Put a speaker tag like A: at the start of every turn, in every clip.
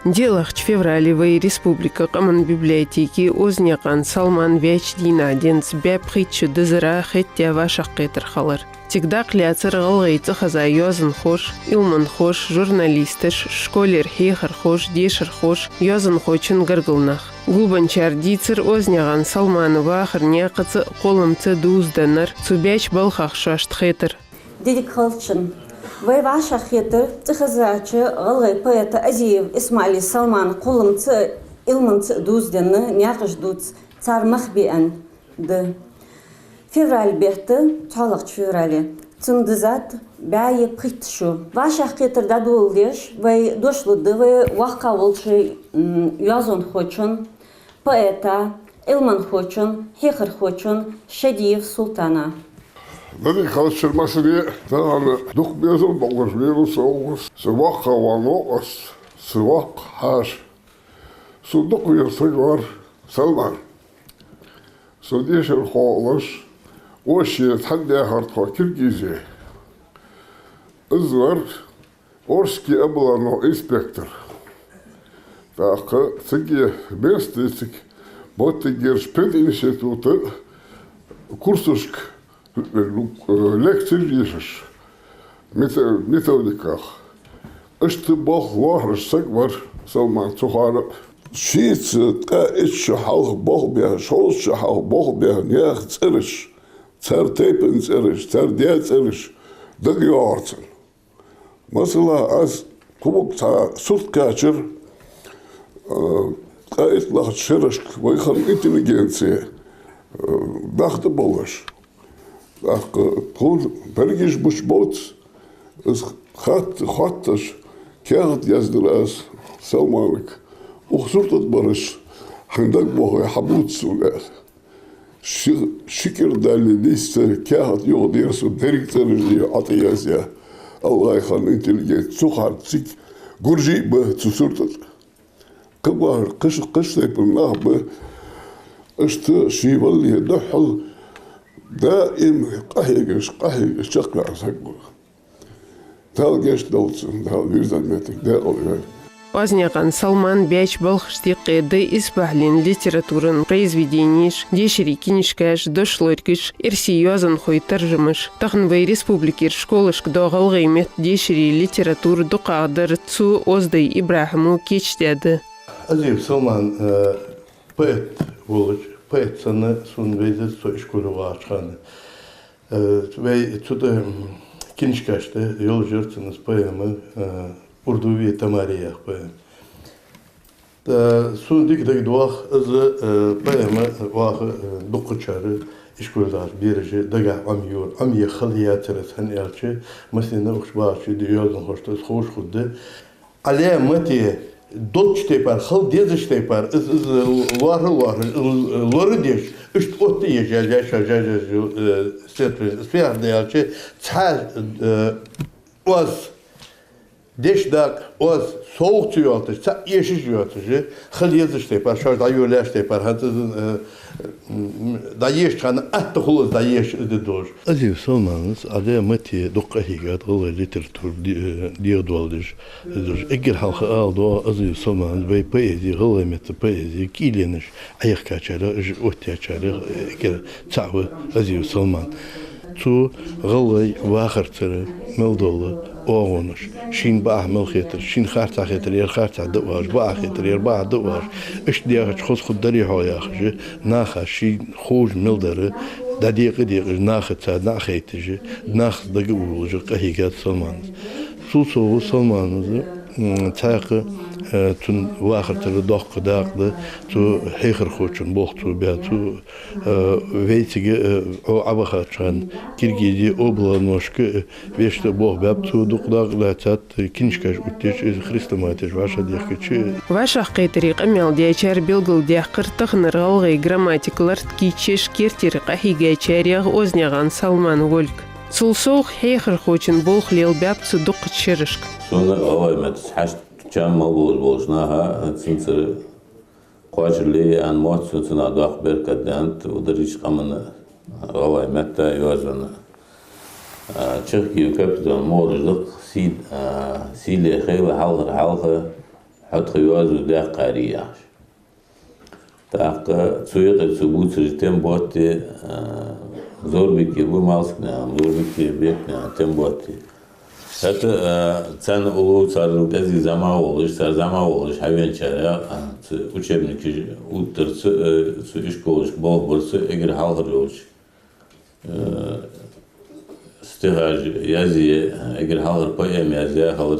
A: Делах февралевой республика Каман библиотеки ознякан Салман Вяч Динаденц бяпхитчу дызыра хэття вашаққетір қалыр. Тигдақ ляцыр ғылғайты қаза язын хош, илман хош, журналистыш, школер хейхар хош, дешір хош, язын хочын гыргылнақ. Гулбанчар дицыр озняган Салманова ахырне қыцы қолымцы дуызданыр, цубяч балхақ шашт хетір.
B: Дедик халчын. Вай ваша хетер цехазачы гылгы поэта Азиев Исмаил Салман кулымцы илмынцы дузденны някыш дуц цар махбиан ды. Февраль бехты чалык феврале. Цындызат бәйе притшу. Ваша хетер дадулдеш вай дошлуды вай вахка волчы язон хочун поэта илман хочун хехер хочун Шадиев Султана.
C: Дадик халчыр масыне тағаны дух безон болғыш беру соғыз. Сывақ қаван оғыз, сывақ хаш. Судық версig var Salman. Судешер қолыш, още тәнде хартқа Киргизия. Извар Орский областной инспектор. Тақы цеге местесік Боттегер шпединституты курсушк лекций вижешь, методиках. Что Бог ложишь, сагвар Салман Цухара. Шиц, ка еще хал Бог бя, шолш хал Бог бя, нех цериш, цер тейпен цериш, цер де цериш, дагиорцен. Масала аз кубок та суткачер, ка итлах шерашк, вайхан интеллигенция, дахта болаш. Пол Belgisch Bushboot is gaat كانت يزدراس سلمانك وخسرت برش عندك بوه حبوت سولار شكر دالي ليستر كانت يوديرسو ديريكتر اللي عطيازيا الله يخلي انتليجنت سوخار تسيك غورجي به تسورتت كبار قش تيبناه به اشت شيبل يدحل دائم قهيجش شقنا سقبل تالجش دولتسن تال ويرزانمتك ده أولي
A: Ознякан Салман бяч балхштиқы ды испахлин литературын произведениш, дешери кинишкаш, дошлорькиш, ирсиозан хой таржымыш. Тахнвай республикир школышк доғалғы имет дешери литератур дуқағдыр цу оздай Ибрахиму кечтеді.
D: Азиев Салман поэт волыч, поэт саны сон вейзет со школуға ашқаны. Вей цуды кинишкашты, yol жертвенность поэмы Урдуви Тамариях поэм. Сундик дагдуах az поэма вах дукчары ишкулдар бережи дага амюр амье хлиятырс ханялчы мысленно ушбачы диёзун хоштос хош худды але мати долчтепар хыл дезштепар из лары лары деш üç ottu yecel сфердячы ца was Deşdak oz soğuk tüyatı, sa yeşil tüyatı, xil yazıştı par, şar da yürleşti par, hatta da yeş kanı at da yeş dur. Aziz Salmanız adı mati dokkahigat ola literatür diyadoldur. Eğer halka aldı Aziz Salmanız ve poezi, gılamet poezi, kileniş, ayak kaçarı, otyaçarı, eğer çağı Aziz Salman. Tu gılay vahırtırı, meldolu, oğunuş. Şin bağ melxetir, şin xarta xetir, yer xarta dıvar, bağ xetir, yer bağ dıvar. İş diyaç xos xuddari hoyaqı, naxa şin xoş meldarı, dadiqi diqi naxıta, naxetici, nax dıgı uğulucu qahigat Salmanız. Su soğu Salmanızı taqı tun vahırtırı doqqı daqdı, tu heyxir xoçun boğtu biya, tu veytigi o abaxaçan Kirgidi oblanoşkı veşte boğ biyab, tu duqdaq latat kinişkaş utteç, xristomateş vaşa diyaqıçı.
A: Vaşa qeytiri qamyal diyaçar bilgil diyaqır tığnır qalgay grammatikalar tkiyçeş kertiri qahigaçariyaq oznyagan Salman Volk. Sulsoq heyxir xoçun bolq lel biyab tu duq çırışk.
E: Sonra avaymet haşt Can mağul bolşnaha çünkü qaşli animasyon adak berkadant udariş qamını avay metta yozana Çırkiye kapitan mağulculuk sile xeyli halqa حط خيوازو ده قارياش تاق سويق سبوت رجتم بوتي زور بكي بو مالسكنا زور بكي بيكنا تم بوتي حتى تسان أولو صار كذي زمان ولش صار زمان ولش حيوان شارع وشبنك وتر سو إشكولش بول برس إجر حاضر يولش استغاج يازي إجر حاضر بيم يازي حاضر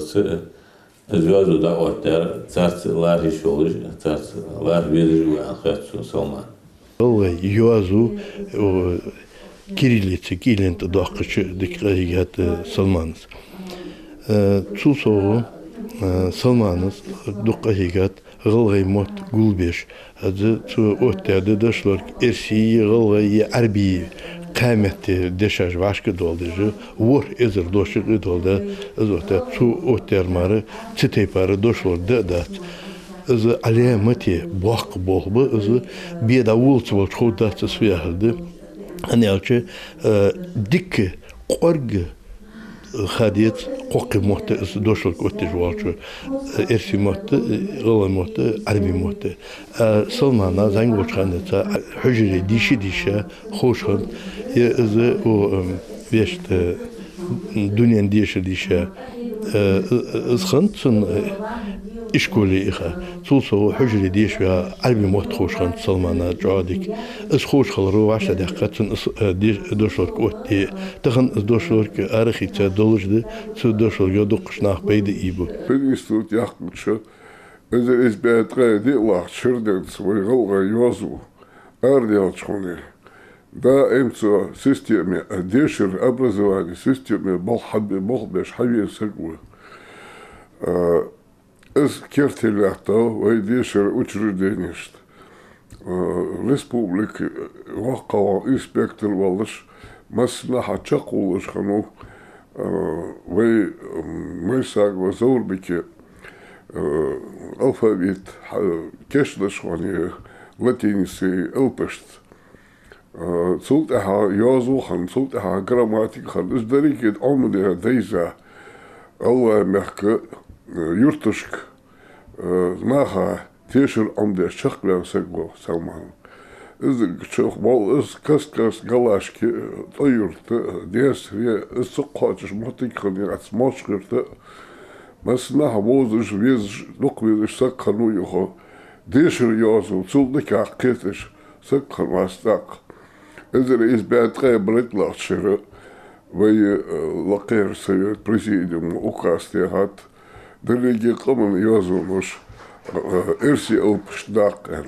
E: زوازو دا أوتر صارت لاري شولش صارت لار بيدر وعن خاتو سلمان
D: الله يوازو كيريليتسي كيلنت داقش دقيقات سلمانس تسوسو سلمانس دقيقات غلغي موت قلبش هذا تو أوتر دشلر إرسي غلغي عربي قامت دشاج واشك دولدجو ور إزر دوشك دولدا أزوتا تو أوتر مارا تتيبار دوشلر دات إذا عليه متي باق بولبا إذا بيدا ولت والشود دات سوياهد أنا أقول ديك قرق خاديت قوقي موت إذا دوشلر كوتي جوالشو إرسي موت غلا موت عربي موت سلمانا زنگوش خانتا حجري ديشة خوشخن إذا ويشت دنيا ديشة إزخنت إشكولي إخا تولسو حجري ديش ويا عربي موت خوشخن سلمانا جادك إز خوش خلرو عشا دقاتن دوشلرك وقتي تخن إز دوشلرك أرخي تا دولجد تو دوشلرك يدوقش ناخ بيد إيبو
C: Институт яхтчы өзі избиятқа дилах шырден свой голга йозу ардиалчхуни да эмцо системе дешир образование системе болхабе болбеш хавин сагу из кертелята вай дешир учреждениешт республика вақава инспектор болыш маслаха чақулыш хану وي ميساق وزور بك الفابيت كشدش واني لاتينيسي البشت صوتها يازو خن صوتها جراماتيك خن إز دريكت عملها ديزا الله محكا يرتشك ناخا تيشر عمده شخبان سقو سلمان إز شوخ بال إز كاس قلاشكي طيرت ديس هي إز سقاطش مهتك خني عتماشكرت مسنا بوزش ويزش نقبيش سقنو يخو ديشر يازو صدق عقيتش سقن واستاق إز رئيس باتقى بريطلع شر وي لقير سيد بريسيديوم وكاستيهات دريجي قمن يازو مش إرسي ألبش داقن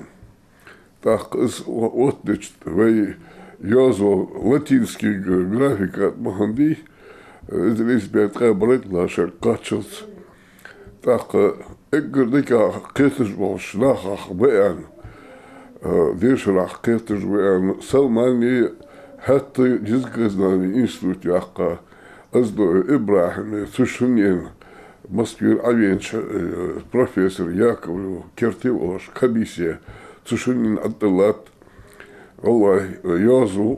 C: так отдыч вей язо латинский графика маханди здесь бетка брать лашер качелс так эггердика кетеш болш нахах беан дешрах кетеш беан салмани хатты дизгазнани институт яққа аздо ибрахим сушунин Москве авианч профессор Яковлев Кертилош комиссия تشنين عدلات والله يازو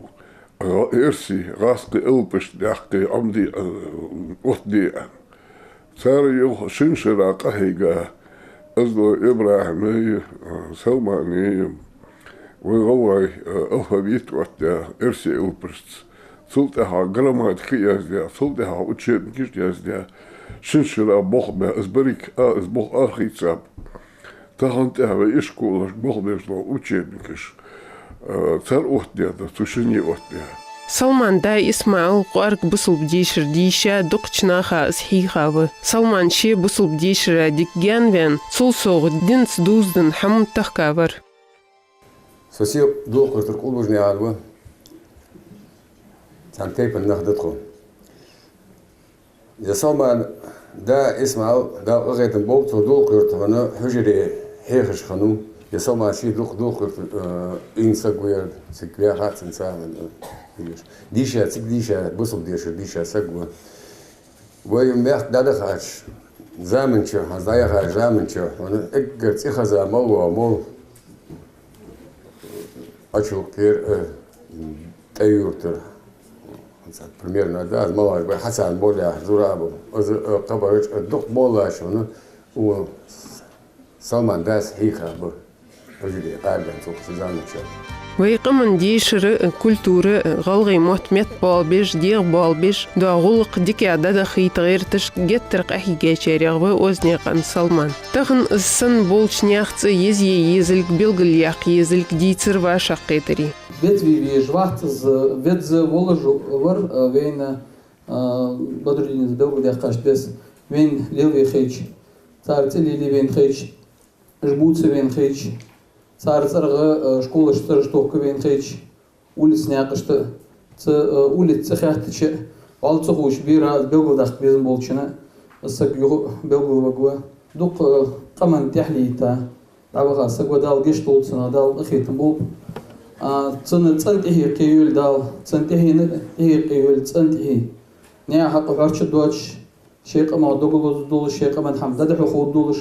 C: إرسي غاسقي ألبش داقي عمدي وطدي ساريو شنشرا قهيقا أزدو إبراهيمي سلماني والله ألفابيت وطدا إرسي ألبش سلطها جراماتيك يازديا سلطها وتشيبنكيش يازديا شنشرا بوخبا أزبريك أزبوخ آخي تساب تهانت هوا إشكولش بخدش لو учебникش تر أختيا تشني أختيا
A: سلمان دا إسماعيل قارك بصل بديشر ديشا دقشناخا إسحيخاوه سلمان شي بصل بديشر ديك جانوين صلصوغ دينس دوزدن حمم تخكاور
F: سوسيو دوق تركول بجني عالوه تان تيبن نخدتخو يا سلمان دا إسماعيل دا أغيت بوقت دوق يرتغنا حجري هيخش خنو يسمع شيء دوق إنسان قوير سكويا هات إنسان ديشة سك ديشة بوصل ديشة سكوا ويوم يخ دادخش زمن شو هزايا خش زمن شو أنا أقدر تخزا مو أشوف كير تيورتر примерно да мало حسن بولا زرابو قبرج الدق بولا شو Salman das hika bu. Hücre qalben çok sızanmışlar.
A: ويقمن ديشر كولتورة غلغي مت بالبيش ديغ بالبيش داغولق ديك عدد خيط غير تش جتر قحي جاشاري غوا وزنيقان سلمان تخن السن بولش نياخت يزلك بيلغل ياق يزلك ديتر واشاقيتري
G: Ведь жвахтыз ведь воложу вар вейна бодрудин белгу дяхаш без вейн левый хейч царцы лили вейн хейч жбуцы вейн хейч царцарга школа штовка вейн хейч улиц няқышты улиц цехяхтычы алцы хуш бира белгу дах безн болчына сак белгу вагва дук каман тяхлита дабага сагва дал геш толцына дал хейтин бол تنتهي قيول دال تنتهي قيول تنتهي نيا حق عرش دوتش شيء ما دوغلوز دول شيء ما حمد ده خود دولش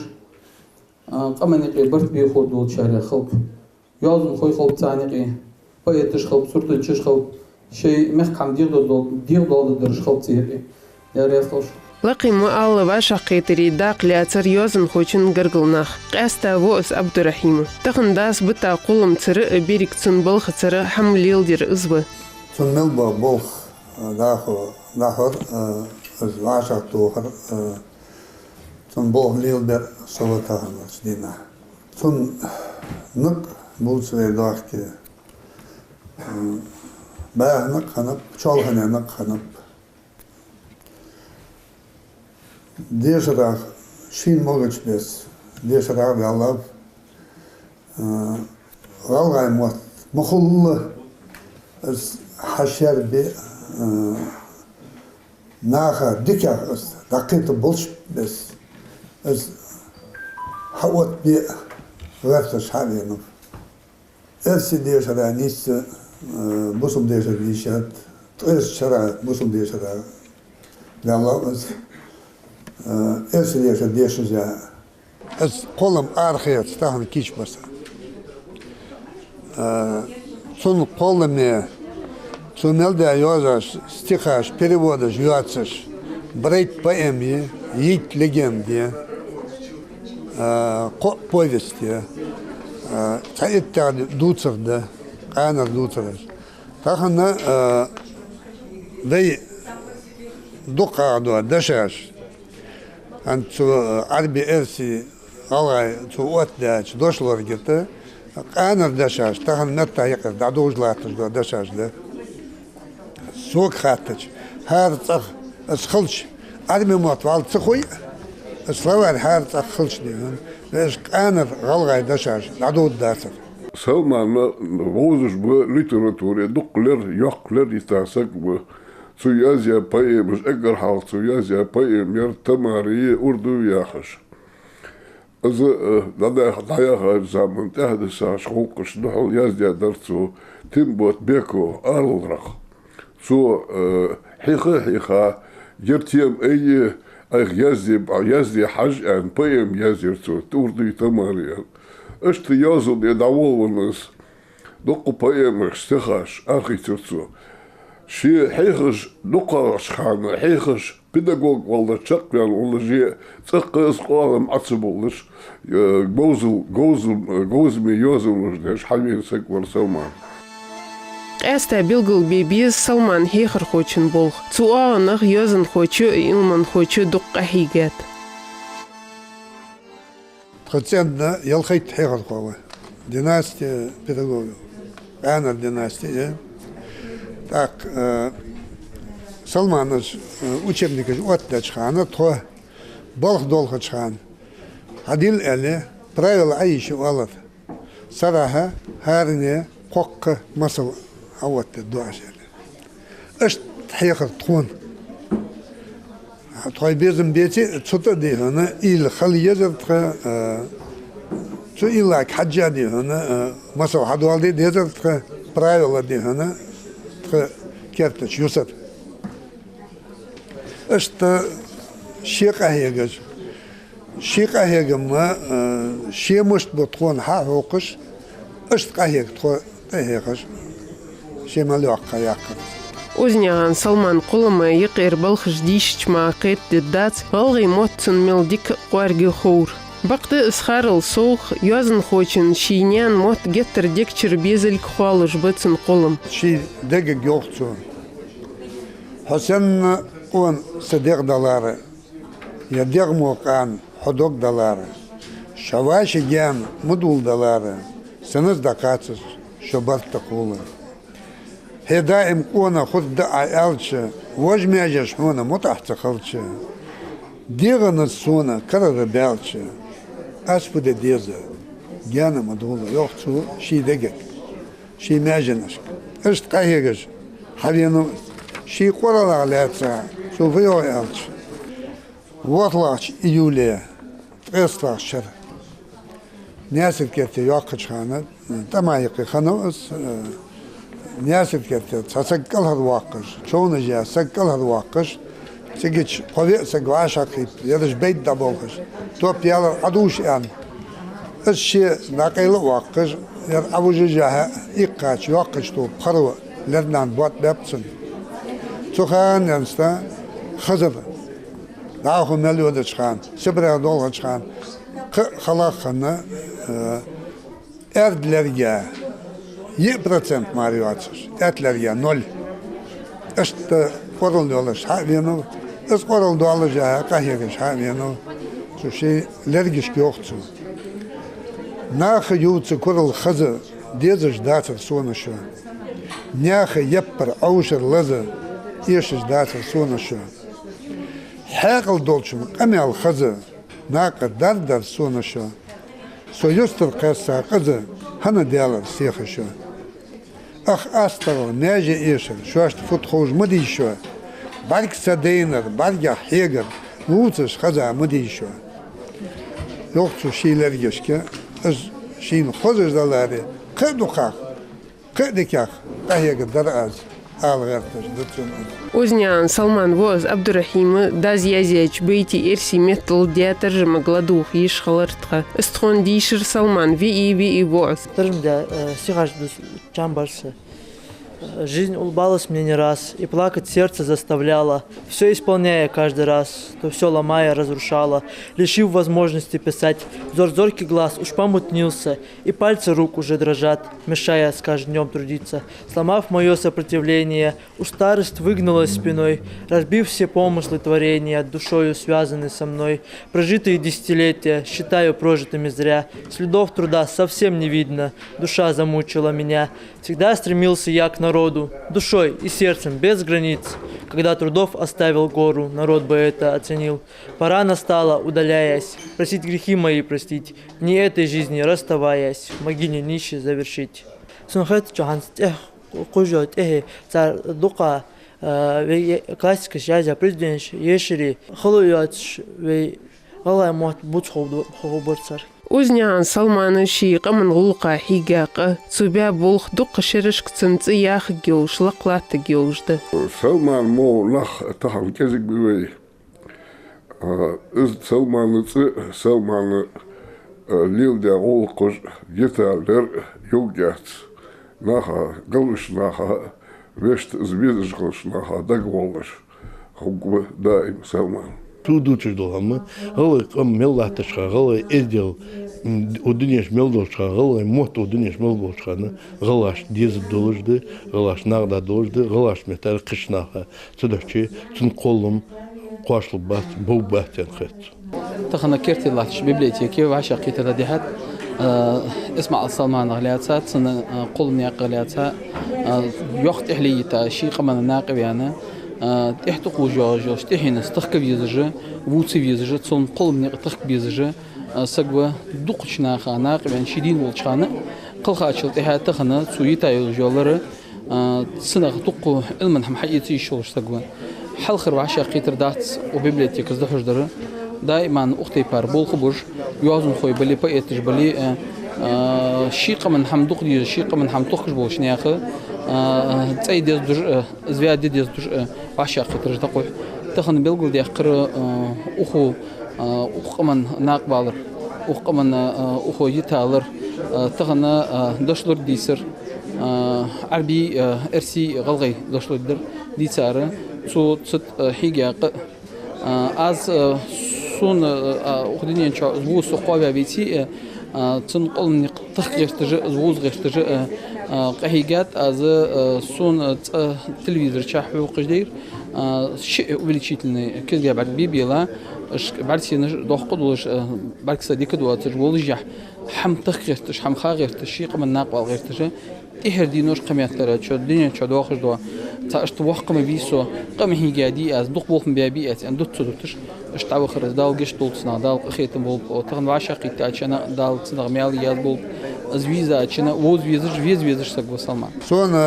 G: قمن يقي برت بي خود دول شارع خلق يازم خوي خلق تانيقي بايتش خلق صورتش خلق شيء محكم دير دول درش خلق تيقي يا رياض
A: لقيم الله واشاقيتري داق لاتر يوزن خوچن گرگلناخ قاستا ووس عبد الرحيم تخن داس بتا قولم تر بيرك تن بلخ تر حمليل دير ازبه
H: تن ملبا بلخ داخر از واشاق توخر تن بلخ ليل دير صلتاهم سدينا تن نق بولسوي داخكي باه نق خنب چالخنه نق خنب Дешарах шин могыч бес, дешарах вялав, валгай мот, мохуллы, хашер бе, наха дикях, дакиты болш бес, хават бе, верташ халинов. Эрси дешарах ниссе, бусум дешар вишат, эрс шара бусум дешарах вялав, Esliyeşe deşize. Es kolum arkaya tahın kiç basa. Son kolumne, son elde yazas, stikaş, переводаш, yazas, брать поэми, ить легенды, повести, цаиттар дуцерда, канар дуцераш. Tahına dey duqaado dashаш. Анцу арби эрси алай цу отдач дошло где-то анар дашаш тахан метта якар дадужлатыш го дашаш да сок хаттыч хар цах схылч арби мот вал цхуй славар хар цах хылч диган веш анар галгай дашаш дадуд дасыр
C: Salman rozux bu literatūra duqler yaqler itasak bu سويازيا باي مش اقر حال سويازيا باي مير تماري اردو ياخش از ضايا زمان تهدس شقوقش نحل يازيا درسو تنبوت بيكو ارلرخ سو حيخا جرتيم اي يازي حج ان بايم يازي سو اردو تماري اشت يازو يدعوه ونس دقو بايم اشتخاش اخي ترسو شيء حيخش نقاش خانة حيخش بيداغوج والله تشقيان والله جي تقيس قوالم عصبولش جوزمي يوزم مش حمير سكور سلمان
A: Эста билгыл бебиз Салман хейхар хочын бол. Цуағынық йозын хочы, илман хочы дуққа хейгет.
H: Тхаценна ялхайт хейхар қуалы. Династия педагогов. Анар династия. Так, Салман учебники отда чхана, то балх долха чхан. Адил әлі правила айши алат. Сараха, харне, қоққа масал аватты дуашелі. Үш тхейхар тхун. Той безім бети цута дейхана ил хал езір тха цу илак хаджа дейхана масал хадуалды дейзір тха правила дейхана кертач юсат. Ышта шеқахегаш. Шеқахегама шемышт бұтқон ха хоқыш. Ышт қахег тхегаш. Шемалі аққа яққы.
A: Озняған Салман қолыма еқер балқыш дейшіч мақет деддац, ғалғи моттын мелдік қуарги хоур. Бақты ысхарыл соух язын хочын шийнян мот геттер декчер безел кхуалыш быцын қолым.
H: Ши деге гёхцу. Хасен он садег далары. Я дег мокан ходок далары. Шаваши ген мудул далары. Сыныз дакацыз шобарт такулы. Хеда им кона худ да аялчы. Вожмяжеш мона мутахца халчы. Деганы сона карары бялчы. Аспуде деза. Гена мудулы йохцу ши дегек. Ши мяженашк. Ишт кахегеш. Хавену ши коралар лятса. Шуфио ялчы. Вотлач июле. Трестлар шыр. Несет керте йоққычханы. Тамайықы хануыз. Несет керте цасаккал хадвақыш. Чоуны жа саккал хадвақыш. Сигич повесак вашақип. Едыш бейт даболғыш. Топ ялар адуш ян. Иш ши нақайлы вақыш. Ер абужы жаға иққач йоққыш топ қаруы. Лернан бот бепцін. Цухан янста хызыр. Наху мелюды чхан. Сибірі долғы чхан. Халақыны әрділерге 2% марюатсыз. Әтлерге 0. Ішті қорылды олы шавену. Іс қорылды олы жа қахегі шавену. Суши лергішкі оқтсы. Нахы юцы қорыл хызы дезі ждацыр сонышы. Няхы еппір аушыр лызы еші ждацыр сонышы. Хәқыл долчым қамел хызы. Нақа дар сонышы. Союзтыр қасса қызы ханы дялар сехышы. Ах астарыл мәжі ешір. Шуашты футхоуж мұдейші. Барк садейнер, барга хегер. Луцыш хаза мұдейші. Йоқчу шейлергешке. Шейін хозыждалары. Қыдуқақ. Қыдекақ. Қахегер дар аз.
A: Ознян Салман воз Абдурахимы даз язяч бейти эрси метал диатаржыма гладух еш халартха. Истхон дишир Салман ви воз.
I: Тыржымда сигаш чамбарсы. Жизнь улыбалась мне не раз, и плакать сердце заставляла, все исполняя каждый раз, то все ломая, разрушала, лишив возможности писать. Взор зоркий глаз уж помутнился, и пальцы рук уже дрожат, мешая с каждым днем трудиться. Сломав мое сопротивление, уж старость выгнулась спиной, разбив все помыслы творения, душою связаны со мной. Прожитые десятилетия считаю прожитыми зря, следов труда совсем не видно, душа замучила меня. Всегда стремился я к народу, душой и сердцем без границ. Когда трудов оставил гору, народ бы это оценил. Пора настала, удаляясь, просить грехи мои простить, не этой жизни расставаясь, в могиле нищий завершить. Классика жаза президент ешери халуяч вей алай мот бучховду хоборцар.
A: Ознян Салманы шиqa من غلقا حيقاقا цубя болх дуq шерышк цынцы яхы геуш лаклаты геушды.
C: Салман мо нах тахам кезик бивей. Из Салманы цы Салманы лилде олқыш гиталер югяц. Наха галыш наха вешт збизыш галыш наха дагволыш. Хугвы даим Салман.
D: Тудучиш долгамы, гылы кым меллатышка, гылы эздел удынеш мелдошка, гылы мот удынеш мелдошканы, гылаш дезі долыжды, гылаш нағда долыжды, гылаш метар қышнаха, цыдақчы, цын қолым, қуашлы бас, бұл бастен қыт.
G: تخنا كيرتي لاتش بيبليتيكي وعشا قيت لديهات اسمع سلمان غلياتها تسن قلني غلياتها يوقت إحليتا شي قمنا ناقب يعني تحتقو جوج تحين استخك بيزج ووتسي بيزج تسن قلني تخك بيزج سقوى دقشنا خاناق يعني شدين والشخانة قل خاتشل تحت تخنا سويتا يجولر سنة تقو المنهم حقيقي شو سقوى حل خير وعشا قيت ردات وبيبليتيك زدحوش دره دائما أختي بار بول خبر يوازن خوي بلي بقيتش بلي شيقة من حمدوق دي شيقة من حمدوقش بوش نياخه تأي ديز در زيادة ديز در عشاق ترج تقول تخن بلقول دي أخر أخو من ناقبالر أخو من أخو يتالر تخن دشلر ديسر عربي إرسي غلغي دشلر در ديسارة صوت حيجاق از صون أخدين شو زبوز سقابة بيتي تنقل من تخير تجا زبوز غير تجا قهيجات از صون تلفزيون شاح وقدير شيء وليشيتلني كذا بعد بيبيلا بعد سين دوخ قدوش بعد صديق دوات ولجح حم تخير تش حم خاغير تشيق من ناقل غير تجا إهردينوش قميات ترى شو الدنيا شو دواخل دوا تأشتوخ قم بيسو قم هي جادي از دق بولف بيبيئات أن دوت صدرتش اشتعو خرز دال جش دولتنا دال خيتم بول تغن وعشاقي تاچنا دال صدق ميال ياد بول زويزا چنا ووز ويزش سق وصلنا
H: سونا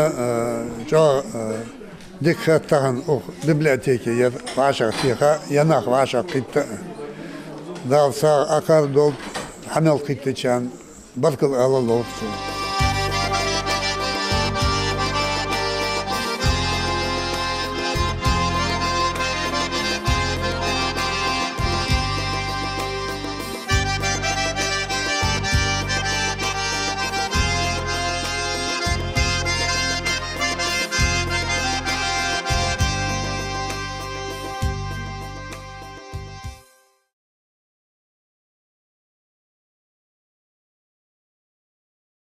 H: جا ديك تغن أو ببليوتيكي يد وعشاق فيها يناخ وعشاق قيت دال صار أكار دول حمل قيت كان بركل على الله